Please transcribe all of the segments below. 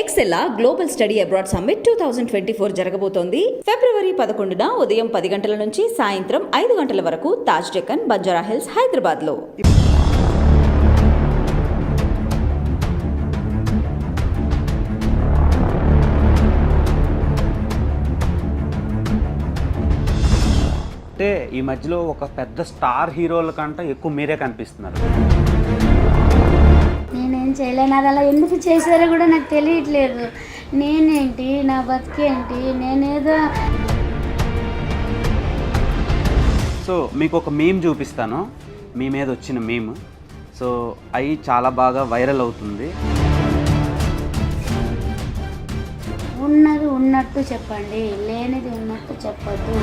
ఎక్సెల్లా global study abroad summit 2024 జరగబోతోంది. ఫిబ్రవరి 11న ఉదయం 10 గంటల నుంచి సాయంత్రం 5 గంటల వరకు తాజ్ డెక్కన్, బంజారా హిల్స్, హైదరాబాద్లో. అంటే ఈ మధ్యలో ఒక పెద్ద స్టార్ హీరోల కంటే ఎక్కువ మీరే కనిపిస్తున్నారు. నేనేం చేయలేను, అది అలా ఎందుకు చేశారో కూడా నాకు తెలియట్లేదు. నేనేంటి, నా బతికేంటి, నేనేదో. సో మీకు ఒక మీమ్ చూపిస్తాను, మీ మీద వచ్చిన మీమ్. సో అవి చాలా బాగా వైరల్ అవుతుంది. ఉన్నది ఉన్నట్టు చెప్పండి, లేనిది ఉన్నట్టు చెప్పొద్దు.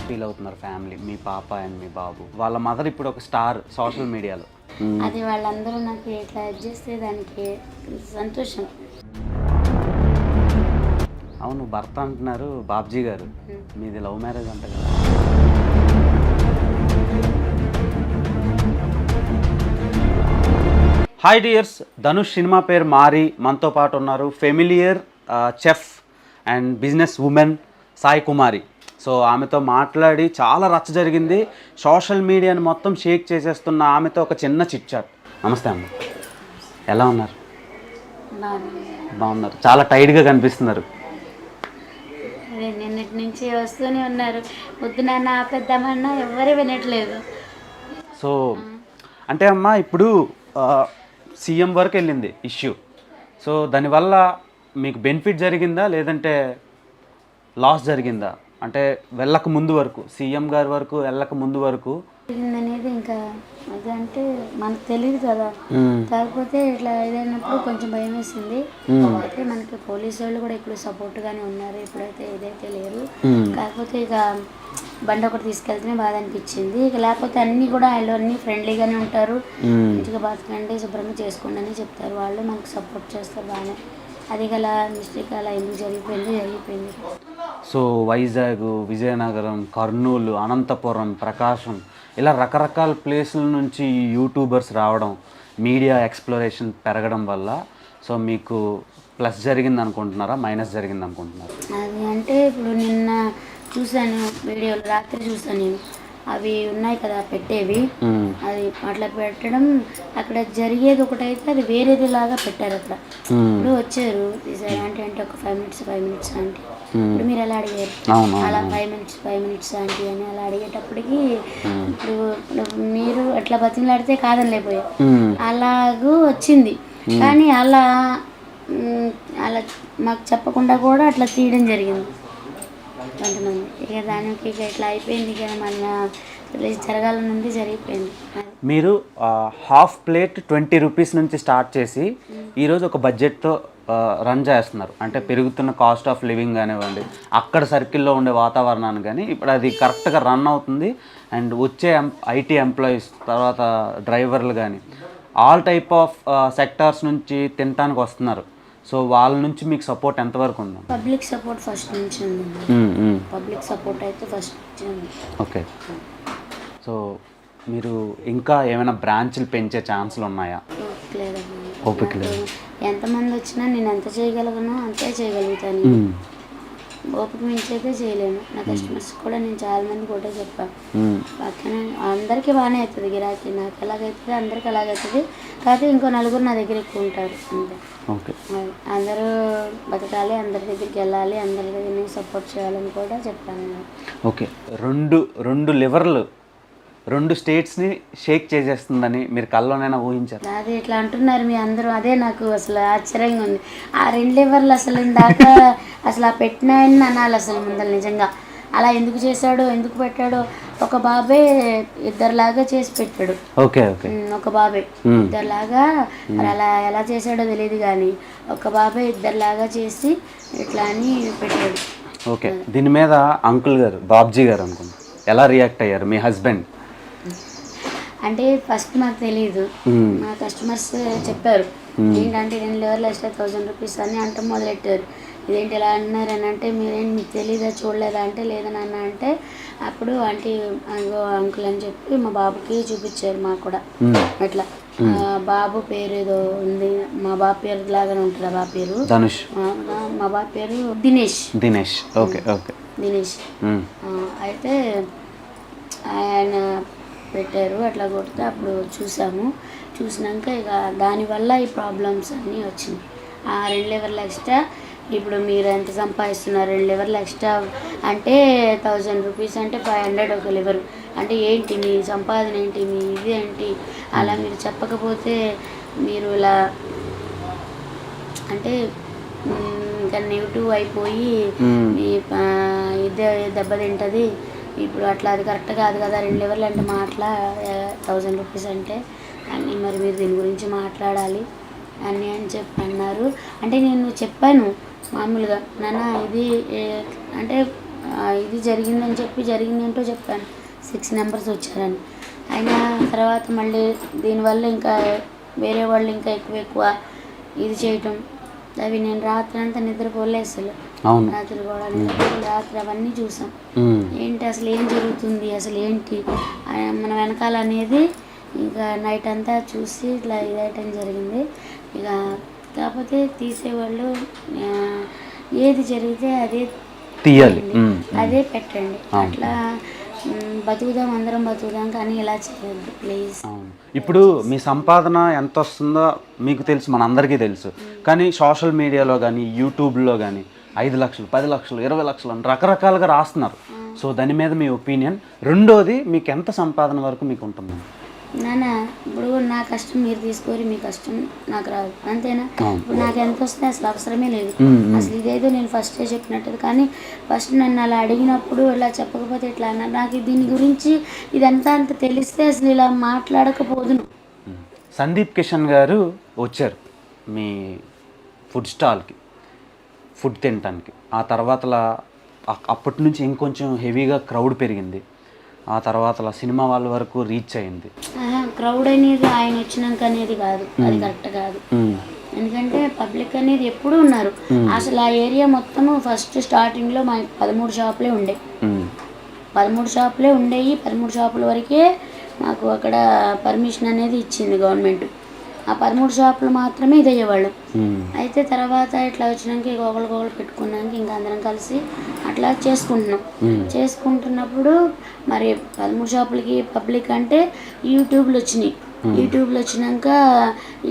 ఫీల్ అవుతున్నారు ఫ్యామిలీ, మీ పాప అండ్ మీ బాబు. వాళ్ళ మదర్ ఇప్పుడు ఒక స్టార్ సోషల్ మీడియాలో. అది వాళ్ళందరూ నాకు ఇట్లా చేస్తే దానికి సంతోషం. అవును, భర్త అంటున్నారు బాబ్జీ గారు, మీది లవ్ మ్యారేజ్ అంట కదా. హాయ్ డియర్స్, ధనుష్ సినిమా పేరు మారి మనతో పాటు ఉన్నారు familiar chef and business women Sai Kumari. So ఆమెతో మాట్లాడి చాలా రచ్చ జరిగింది. సోషల్ మీడియాని మొత్తం షేక్ చేసేస్తున్న ఆమెతో ఒక చిన్న చిట్ చాట్. నమస్తే అమ్మ, ఎలా ఉన్నారు? బాగున్నారు, చాలా టైట్గా కనిపిస్తున్నారు. అదే నిన్నటి నుంచి వస్తూనే ఉన్నారు, పొద్దునన్నా పెద్దమన్నా ఎవరు వినట్లేదు. సో అంటే అమ్మ ఇప్పుడు సీఎం వరకు వెళ్ళింది ఇష్యూ. సో దానివల్ల మీకు బెనిఫిట్ జరిగిందా లేదంటే లాస్ జరిగిందా? అంటే వెళ్ళక ముందు వరకు, సీఎం గారి వరకు వెళ్ళక ముందు వరకు అనేది ఇంకా అది అంటే మనకు తెలియదు కదా. కాకపోతే ఇట్లా ఏదైనప్పుడు కొంచెం భయం వేసింది. అయితే మనకి పోలీసు వాళ్ళు కూడా ఇప్పుడు సపోర్ట్గానే ఉన్నారు, ఇప్పుడైతే ఏదైతే లేరు. కాకపోతే ఇక బండి ఒకటి తీసుకెళ్తేనే బాధ అనిపించింది. ఇక లేకపోతే అన్నీ కూడా వాళ్ళు అన్నీ ఫ్రెండ్లీగానే ఉంటారు. మంచిగా బతకండి, శుభ్రంగా చేసుకోండి అని చెప్తారు. వాళ్ళు మనకు సపోర్ట్ చేస్తారు బాగానే. అది గల మిస్టేక్ అలా ఎందుకు జరిగిపోయింది. సో వైజాగ్, విజయనగరం, కర్నూలు, అనంతపురం, ప్రకాశం ఇలా రకరకాల ప్లేసుల నుంచి యూట్యూబర్స్ రావడం, మీడియా ఎక్స్ప్లోరేషన్ పెరగడం వల్ల సో మీకు ప్లస్ జరిగింది అనుకుంటున్నారా, మైనస్ జరిగింది అనుకుంటున్నారా? అది అంటే ఇప్పుడు నిన్న చూశాను వీడియోలు, రాత్రి చూసాను నేను. అవి ఉన్నాయి కదా పెట్టేవి, అది అట్లా పెట్టడం, అక్కడ జరిగేది ఒకటైతే అది వేరేది లాగా పెట్టారు. అక్కడ ఇప్పుడు వచ్చారు అంటే ఒక 5 minutes అంటే ఇప్పుడు మీరు ఎలా అడిగారు, అలా 5 minutes ఆంటీ అని అలా అడిగేటప్పటికి ఇప్పుడు మీరు అట్లా బతిమలాడితే కాదని లేకపోయా అలాగూ వచ్చింది. కానీ అలా మాకు చెప్పకుండా కూడా అట్లా తీయడం జరిగింది కొంతమంది. ఇక దానికి ఇక ఇట్లా అయిపోయింది. ఇక మన జరగాలనుంది జరిగిపోయింది. మీరు హాఫ్ ప్లేట్ 20 రూపీస్ నుంచి స్టార్ట్ చేసి ఈరోజు ఒక బడ్జెట్తో రన్ చేస్తున్నారు. అంటే పెరుగుతున్న కాస్ట్ ఆఫ్ లివింగ్ కానివ్వండి, అక్కడ సర్కిల్లో ఉండే వాతావరణాన్ని కానీ ఇప్పుడు అది కరెక్ట్గా రన్ అవుతుంది. అండ్ వచ్చే ఐటీ ఎంప్లాయీస్, తర్వాత డ్రైవర్లు కానీ ఆల్ టైప్ ఆఫ్ సెక్టార్స్ నుంచి తినడానికి వస్తున్నారు. సో వాళ్ళ నుంచి మీకు సపోర్ట్ ఎంతవరకు ఉంది? పబ్లిక్ సపోర్ట్ ఫస్ట్ నుంచి ఉంది. పబ్లిక్ సపోర్ట్ అయితే ఫస్ట్ ఉంది. ఓకే. సో మీరు ఇంకా ఏమైనా బ్రాంచ్లు పెంచే ఛాన్స్లు ఉన్నాయా? ఓపిక లేదు. ఎంతమంది వచ్చినా నేను ఎంత చేయగలను అంతే చేయగలుగుతాను. ఓపిక మించి అయితే చేయలేను. నా కస్టమర్స్ కూడా నేను చాలా మంది కూడా చెప్పాను, పక్కన అందరికీ బాగానే అవుతుంది గిరాకీ. నాకు ఎలాగైతుంది అందరికి అలాగవుతుంది. కాకపోతే ఇంకో నలుగురు నా దగ్గర ఎక్కువ ఉంటారు అంతే. అందరూ బతకాలి, అందరి దగ్గరికి వెళ్ళాలి, అందరి దగ్గర సపోర్ట్ చేయాలని కూడా చెప్పాను. ఓకే. రెండు లివర్లు 2 స్టేట్స్ని షేక్ చేసేస్తుందని మీరు కల్లోనైనా ఊహించారు? అది ఇట్లా అంటున్నారు మీ అందరూ, అదే నాకు అసలు ఆశ్చర్యంగా ఉంది. ఆ 2 లివర్లు అసలు ఇందాక అసలు ఆ పెట్టినాయని అనాలి అసలు ముందర. నిజంగా అలా ఎందుకు చేశాడో, ఎందుకు పెట్టాడో. ఒక బాబే ఇద్దరులాగా చేసి పెట్టాడు. Okay okay. ఒక బాబే ఇద్దరులాగా, అలా ఎలా చేశాడో తెలియదు కానీ ఒక బాబే ఇద్దరులాగా చేసి ఇట్లా అని పెట్టాడు. ఓకే. దీని మీద అంకుల్ గారు, బాబ్జీ గారు అనుకుంటా, ఎలా రియాక్ట్ అయ్యారు మీ హస్బెండ్? అంటే ఫస్ట్ మాకు తెలియదు, మా కస్టమర్స్ చెప్పారు ఏంటంటే 2 లివర్లు ఎక్స్ట్రా 1000 రూపీస్ అని అంటే మొదలెట్టారు. ఇదేంటి ఇలా అన్నారు అని అంటే మీరేంటి మీకు తెలీదా, చూడలేదా అంటే లేదని అన్న అంటే అప్పుడు ఆంటీ అంకుల్ అని చెప్పి మా బాబుకి చూపించారు. మాకు కూడా అట్లా బాబు పేరు ఏదో ఉంది, మా బాబు పేరు లాగానే ఉంటుంది. ఆ బాబు పేరు ధనుష్. మా బాబు పేరు దినేష్. దినేష్. Okay okay. దినేష్. అయితే ఆయన పెట్టారు, అట్లా కొడితే అప్పుడు చూసాము. చూసినాక ఇక దానివల్ల ఈ ప్రాబ్లమ్స్ అన్నీ వచ్చినాయి. 2 లివర్లు ఎక్స్ట్రా. ఇప్పుడు మీరు ఎంత సంపాదిస్తున్నారు? 2 లివర్లు ఎక్స్ట్రా అంటే 1000 రూపీస్ అంటే 500 ఒక లివర్ అంటే ఏంటి మీ సంపాదన ఏంటి, మీ ఇది ఏంటి? అలా మీరు చెప్పకపోతే మీరు ఇలా అంటే ఇంకా నెగిటివ్ అయిపోయి మీ ఇది దెబ్బతింటుంది. ఇప్పుడు అట్లా అది కరెక్ట్ కాదు కదా. 2 లివర్లు అంటే మాట్లా 1000 రూపీస్ అంటే అన్నీ మరి మీరు దీని గురించి మాట్లాడాలి అని చెప్పి అన్నారు. అంటే నేను చెప్పాను మామూలుగా, నాన్న ఇది అంటే ఇది జరిగిందని చెప్పి జరిగిందేంటో చెప్పాను. 6 నెంబర్స్ వచ్చారని. అయినా తర్వాత మళ్ళీ దీనివల్ల ఇంకా వేరే వాళ్ళు ఇంకా ఎక్కువ ఇది చేయటం, అవి నేను రాత్రి అంతా నిద్రపోలే అసలు. రాత్రి కూడా రాత్రి అవన్నీ చూసాం. ఏంటి అసలు ఏం జరుగుతుంది, అసలు ఏంటి మన వెనకాల అనేది ఇంకా నైట్ అంతా చూసి ఇట్లా ఇదైటం జరిగింది. ఇక కాకపోతే తీసేవాళ్ళు ఏది జరిగితే అదే తీయాలి, అదే పెట్టండి. అట్లా బతుకుదాం, అందరం బతుకుదాం, కానీ ఇలా చేయొద్దు ప్లీజ్. ఇప్పుడు మీ సంపాదన ఎంత వస్తుందో మీకు తెలుసు, మన అందరికీ తెలుసు. కానీ సోషల్ మీడియాలో కానీ యూట్యూబ్లో కానీ 5 లక్షలు 10 లక్షలు 20 లక్షలు అని రకరకాలుగా రాస్తున్నారు. సో దాని మీద మీ ఒపీనియన్. రెండోది, మీకు ఎంత సంపాదన వరకు మీకు ఉంటుంది? నాన్న ఇప్పుడు నా కష్టం మీరు తీసుకోరు, మీ కష్టం నాకు రాదు, అంతేనా? ఇప్పుడు నాకు ఎంత వస్తే అసలు అవసరమే లేదు. అసలు ఇదేదో నేను ఫస్టే చెప్పినట్టు. కానీ ఫస్ట్ నన్ను అలా అడిగినప్పుడు ఇలా చెప్పకపోతే ఎట్లా అన్న, నాకు దీని గురించి ఇదంతా అంత తెలిస్తే అసలు ఇలా మాట్లాడకపోదును. సందీప్ కిషన్ గారు వచ్చారు మీ ఫుడ్ స్టాల్కి ఫుడ్ తినటానికి. ఆ తర్వాత అప్పటి నుంచి ఇంకొంచెం హెవీగా క్రౌడ్ పెరిగింది. ఆ తర్వాత సినిమా వాళ్ళ వరకు రీచ్ అయింది. క్రౌడ్ అనేది ఆయన వచ్చినాక అనేది కాదు, అది కరెక్ట్ కాదు. ఎందుకంటే పబ్లిక్ అనేది ఎప్పుడూ ఉన్నారు. అసలు ఆ ఏరియా మొత్తము ఫస్ట్ స్టార్టింగ్లో మా 13 షాపులే ఉండే. 13 షాపులే ఉండేవి. 13 షాపుల వరకే మాకు అక్కడ పర్మిషన్ అనేది ఇచ్చింది గవర్నమెంట్. ఆ 13 షాపులు మాత్రమే ఇది అయ్యేవాళ్ళు. అయితే తర్వాత ఇట్లా వచ్చినాక ఇక ఒకళ్ళు పెట్టుకున్నాక ఇంకా అందరం కలిసి అట్లా చేసుకుంటున్నప్పుడు మరి 13 షాపులకి పబ్లిక్ అంటే యూట్యూబ్లు వచ్చినాయి. యూట్యూబ్లో వచ్చినాక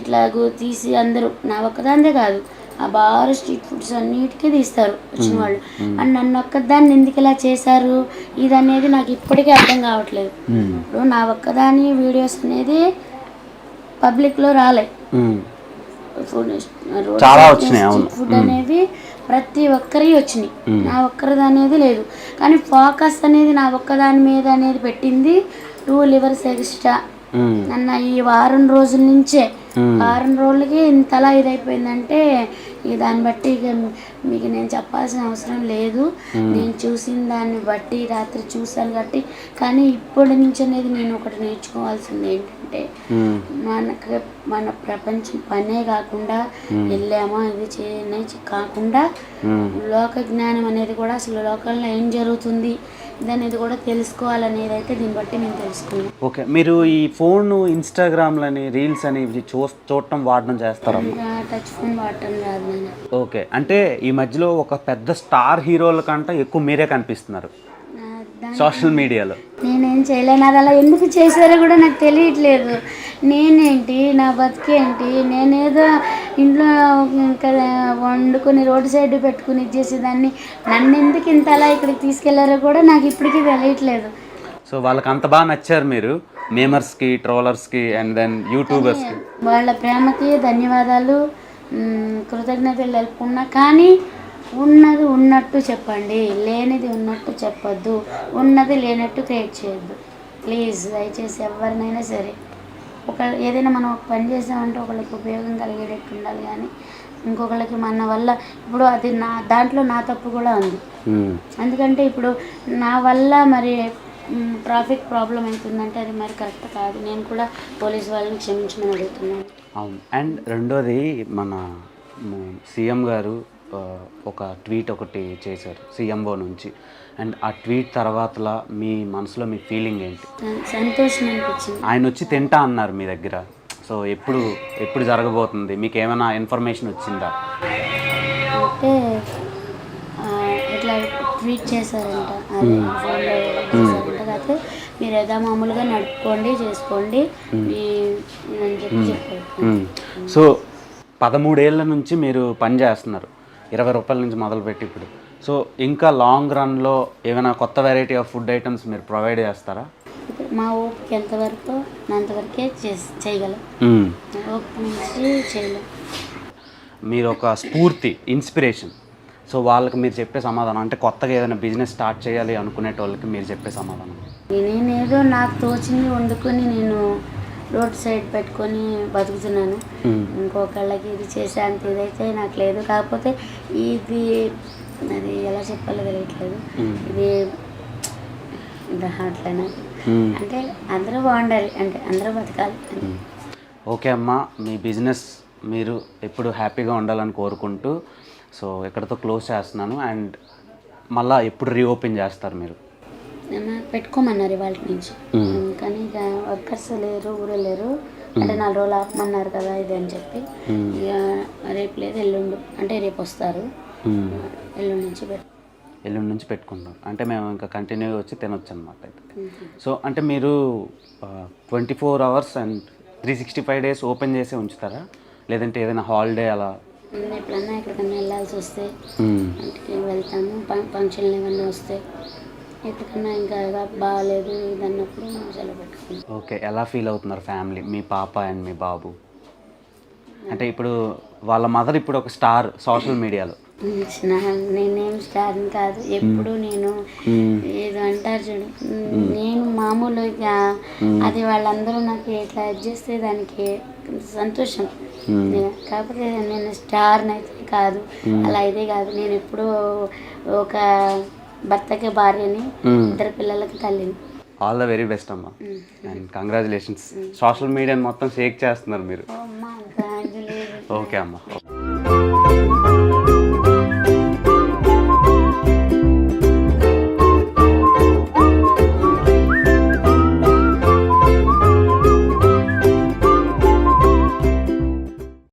ఇట్లా తీసి అందరూ, నా ఒక్కదాందే కాదు, ఆ బార్ స్ట్రీట్ ఫుడ్స్ అన్నిటికీ తీస్తారు వచ్చిన వాళ్ళు. అండ్ నన్ను ఒక్కదాన్ని ఎందుకు ఇలా చేశారు ఇది అనేది నాకు ఇప్పటికీ అర్థం కావట్లేదు. ఇప్పుడు నా ఒక్కదాని వీడియోస్ అనేది పబ్లిక్లో రాలే. ఫుడ్ అనేవి ప్రతి ఒక్కరి వచ్చినాయి, నా ఒక్కరిది అనేది లేదు. కానీ ఫోకస్ అనేది నా ఒక్కదాని మీద అనేది పెట్టింది 2 లివర్స్ ఎక్స్ట్రా అన్న. ఈ వారం రోజుల నుంచే, వారం రోజులకి ఇంతలా ఇదైపోయిందంటే ఇక దాన్ని బట్టి ఇక మీకు నేను చెప్పాల్సిన అవసరం లేదు. నేను చూసిన దాన్ని బట్టి రాత్రి చూసాను కాబట్టి. కానీ ఇప్పటి నుంచి అనేది నేను ఒకటి నేర్చుకోవాల్సింది ఏంటంటే, మన ప్రపంచం పనే కాకుండా వెళ్ళామా ఇది కాకుండా లోక జ్ఞానం అనేది కూడా, అసలు లోకంలో ఏం జరుగుతుంది అనేది కూడా తెలుసుకోవాలనేది అయితే దీన్ని బట్టి నేను తెలుసుకున్నాను. ఓకే, మీరు ఈ ఫోన్ ఇన్స్టాగ్రామ్లని రీల్స్ అని చూడటం వాడడం చేస్తారా? టచ్ ఫోన్ వాడటం కాదు నేను. ఓకే, అంటే ఈ మధ్యలో ఒక పెద్ద స్టార్ హీరోల కంటే ఎక్కువ మీరే కనిపిస్తున్నారు సోషల్ మీడియాలో. నేనేం చేయలేను, అది అలా ఎందుకు చేశారో కూడా నాకు తెలియట్లేదు. నేనేంటి, నా బతికేంటి, నేనేదో ఇంట్లో ఇంకా వండుకొని రోడ్డు సైడ్ పెట్టుకుని ఇచ్చేసేదాన్ని. నన్ను ఎందుకు ఇంత అలా ఇక్కడికి తీసుకెళ్లారో కూడా నాకు ఇప్పటికీ తెలియట్లేదు. సో వాళ్ళకి అంత బాగా నచ్చారు మీరు, మేమర్స్కి, ట్రోలర్స్కి అండ్ దెన్ యూట్యూబర్స్కి. వాళ్ళ ప్రేమకి ధన్యవాదాలు, కృతజ్ఞతలు తెలుపుకున్నా. కానీ ఉన్నది ఉన్నట్టు చెప్పండి, లేనిది ఉన్నట్టు చెప్పొద్దు, ఉన్నది లేనట్టు క్రియేట్ చేయొద్దు ప్లీజ్. దయచేసి ఎవరినైనా సరే ఏదైనా మనం ఒక పని చేసామంటే ఒకళ్ళకి ఉపయోగం కలిగేటట్టు ఉండాలి. కానీ ఇంకొకళ్ళకి మన వల్ల, ఇప్పుడు అది దాంట్లో నా తప్పు కూడా ఉంది. ఎందుకంటే ఇప్పుడు నా వల్ల మరి ట్రాఫిక్ ప్రాబ్లం అవుతుందంటే అది మరి కరెక్ట్ కాదు. నేను కూడా పోలీస్ వాళ్ళని క్షమించమని అడుగుతున్నాను. అవును. అండ్ రెండోది, మన సీఎం గారు ఒక ట్వీట్ ఒకటి చేశారు సీఎంఓ నుంచి. అండ్ ఆ ట్వీట్ తర్వాతలా మీ మనసులో మీ ఫీలింగ్ ఏంటి? సంతోషం అనిపించింది. ఆయన వచ్చి తింటా అన్నారు మీ దగ్గర. సో ఎప్పుడు జరగబోతుంది, మీకు ఏమైనా ఇన్ఫర్మేషన్ వచ్చిందా? అంటే ఇట్లా ట్వీట్ చేశారంట, అది ఫోన్లో చేశారంట. కాకపోతే మీరు ఏదో మామూలుగా నడుపుకోండి, చేసుకోండి అని చెప్పారు. సో 13 ఏళ్ళ నుంచి మీరు పని చేస్తున్నారు, 20 రూపాయల నుంచి మొదలుపెట్టి ఇప్పుడు. సో ఇంకా లాంగ్ రన్లో ఏమైనా కొత్త వెరైటీ ఆఫ్ ఫుడ్ ఐటమ్స్ మీరు ప్రొవైడ్ చేస్తారా? ఇప్పుడు మా ఓపిక ఎంతవరకు అంతవరకే చేయగలం, ఓపిక నుంచి చేయలేం. మీరు ఒక స్ఫూర్తి, ఇన్స్పిరేషన్. సో వాళ్ళకి మీరు చెప్పే సమాధానం, అంటే కొత్తగా ఏదైనా బిజినెస్ స్టార్ట్ చేయాలి అనుకునేటోళ్ళకి మీరు చెప్పే సమాధానం? నేనేదో నాకు తోచింది వండుకొని నేను రోడ్ సైడ్ పెట్టుకొని బతుకుతున్నాను. ఇంకొకళ్ళకి ఇది చేసే అంత ఇదైతే నాకు లేదు. కాకపోతే ఇది అది ఎలా చెప్పాలో తెలియట్లేదు. ఇది అట్లనే అంటే అందరూ బాగుండాలి, అంటే అందరూ బతకాలి. ఓకే అమ్మ, మీ బిజినెస్ మీరు ఎప్పుడు హ్యాపీగా ఉండాలని కోరుకుంటూ సో ఎక్కడితో క్లోజ్ చేస్తున్నాను. అండ్ మళ్ళీ ఎప్పుడు రీఓపెన్ చేస్తారు మీరు? పెట్టుకోమన్నారు ఇవాళ నుంచి, కానీ ఇక వర్కర్స్ లేరు, ఊరే లేరు. అంటే 4 రోజులు ఆపమన్నారు కదా ఇది అని చెప్పి, ఇక రేపు లేదు ఎల్లుండు, అంటే రేపు వస్తారు, ఎల్లుండి నుంచి పెట్టుకుంటాం. అంటే మేము ఇంకా కంటిన్యూగా వచ్చి తినొచ్చు అనమాట అయితే. సో అంటే మీరు 24 అవర్స్ అండ్ 365 డేస్ ఓపెన్ చేసి ఉంచుతారా, లేదంటే ఏదైనా హాలిడే అలా? ఎప్పుడన్నా ఎక్కడికన్నా వెళ్ళాల్సి వస్తే ఇంటికి వెళ్తాము, ఫంక్షన్లు ఏమన్నా వస్తే. ఎక్కడికన్నా ఇంకా బాగాలేదు ఇది అన్నప్పుడు సెలవు పెట్టుకుంటాం. ఓకే, ఎలా ఫీల్ అవుతున్నారు ఫ్యామిలీ, మీ పాప అండ్ మీ బాబు? అంటే ఇప్పుడు వాళ్ళ మదర్ ఇప్పుడు ఒక స్టార్ సోషల్ మీడియాలో. నేనేం స్టార్ని కాదు, ఎప్పుడు నేను ఏదో అంటారు చూడు, నేను మామూలుగా అది వాళ్ళందరూ నాకు ఎట్లా చేస్తే దానికి సంతోషం. కాకపోతే నేను స్టార్ని అయితే కాదు, అలా అయితే కాదు. నేను ఎప్పుడూ ఒక భర్తకి భార్యని, 2 పిల్లలకి తల్లిని. ఆల్ ద వెరీ బెస్ట్ అమ్మా, అండ్ కంగ్రాచులేషన్స్. సోషల్ మీడియాని మొత్తం షేక్ చేస్తున్నారు మీరు. అమ్మా ఓకే అమ్మా.